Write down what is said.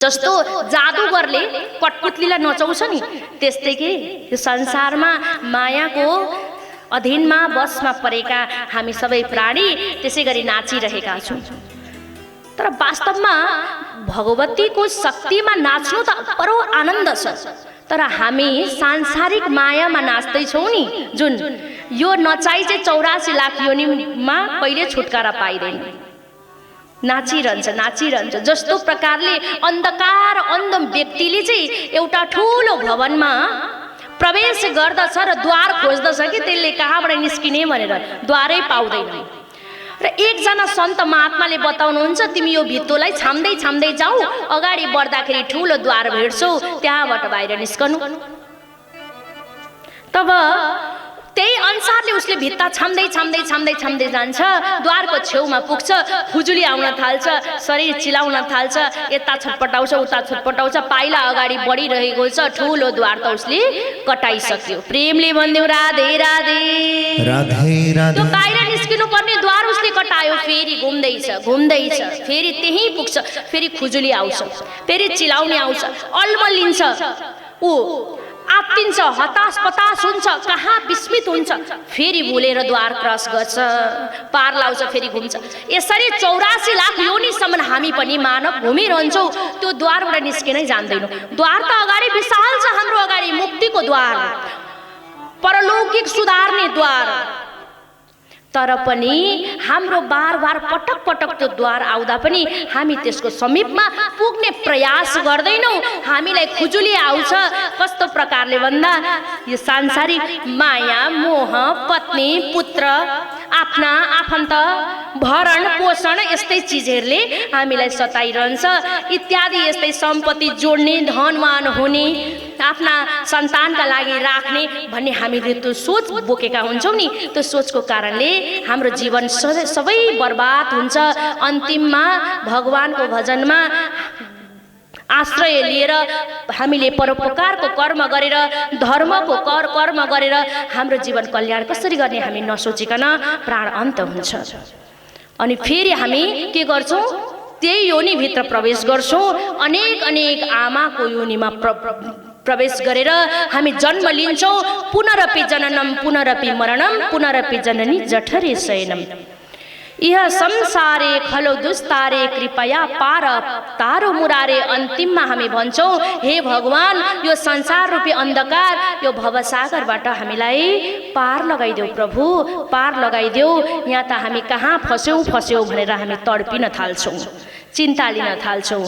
जस्तो जादुगरले कठपुतलीलाई नचाउँछ नि त्यस्तै के यो संसारमा मायाको अधीनमा बसमा परेका हामी सबै प्राणी त्यसै गरी नाचिरहेका छौँ। तर वास्तवमा भगवतीको शक्तिमा नाच्नु त परो आनन्द छ, तर हामी सांसारिक मायामा नाच्दैछौँ नि जुन यो नचाइ चाहिँ 84 लाख योनिमा कहिले छुटकारा पाइँदैन, नाचिरहन्छ। जस्तो प्रकारले अन्धकार अन्ध व्यक्तिले चाहिँ एउटा ठुलो भवनमा प्रवेश गर्दछ र द्वार खोज्दछ कि त्यसले कहाँबाट निस्किने भनेर द्वारै पाउँदैन र एकजना सन्त महात्माले बताउनुहुन्छ तिमी यो भित्तोलाई छाम्दै जाऊ, अगाडि बढ्दाखेरि ठुलो द्वार भेट्छौ, त्यहाँबाट बाहिर निस्कनु। तब त्यही अनुसारले उसले भित्ता छाम्दै जान्छ, द्वारको छेउमा पुग्छ, खुजुली आउन थाल्छ, शरीर चिलाउन थाल्छ, यता छटपटाउँछ उता छटपटाउँछ, पाइला अगाडि बढिरहेको छ, ठुलो द्वार त उसले कटाइसक्यो। प्रेमले भन्दियो राधे राधे राधे राधे। त्यो बाहिर निस्किनु पर्ने द्वार उसले कटायो, फेरि घुम्दैछ, फेरि त्यही पुग्छ, फेरि खुजुली आउँछ, फेरि चिलाउने आउँछ, अल्मलिन्छ, ऊ आत्तिन्छ, हताश पताश हुन्छ, कहाँ विस्मित हुन्छ, फेरि भुलेर द्वार क्रस गर्छ, पार लाउँछ, फेरि घुम्छ। यसरी 84 लाख योनिसम्म हामी पनि मानव घुमिरहन्छौँ, त्यो द्वारबाट निस्किनै जान्दैनौँ। द्वार त अगाडि विशाल छ, हाम्रो अगाडि मुक्तिको द्वार, परलौकिक सुधार्ने द्वार, तर पनि हाम्रो बार पटक त्यो द्वार आउँदा पनि हामी त्यसको समीपमा पुग्ने प्रयास गर्दैनौँ। हामीलाई खुजुली आउँछ, कस्तो प्रकारले भन्दा यो सांसारिक माया मोह, पत्नी पुत्र आफ्ना आफन्त भरण पोषण यस्तै चिजहरूले हामीलाई सताइरहन्छ इत्यादि। यस्तै सम्पत्ति जोड्ने, धनवान हुने, आफ्ना सन्तानका लागि राख्ने भन्ने हामीले त्यो सोच बोकेका हुन्छौँ नि, त्यो सोचको कारणले हाम्रो जीवन सबै बर्बाद हुन्छ। अन्तिममा भगवानको भजनमा आश्रय लिएर हामीले परोपकारको कर्म गरेर, धर्मको कर्म गरेर हाम्रो जीवन कल्याण कसरी गर्ने हामी नसोचिकन प्राण अन्त हुन्छ। अनि फेरि हामी के गर्छौँ, त्यही योनिभित्र प्रवेश गर्छौँ, अनेक आमाको योनिमा प्रवेश गरेर हामी जन्म लिन्छौँ। पुनरपि जननम पुनरपि मरणम पुनरपि जननी जठरे शयनम। यह संसारे खलो दुस्तारे कृपया पार तारो मुरारे। अन्तिममा हामी भन्छौँ हे भगवान, यो संसार रूपी अन्धकार, यो भवसागरबाट हामीलाई पार लगाइदेऊ प्रभु, पार लगाइदेऊ। यहाँ त हामी कहाँ फस्यौँ भनेर हामी तडपिन थाल्छौँ, चिन्ता लिन थाल्छौँ।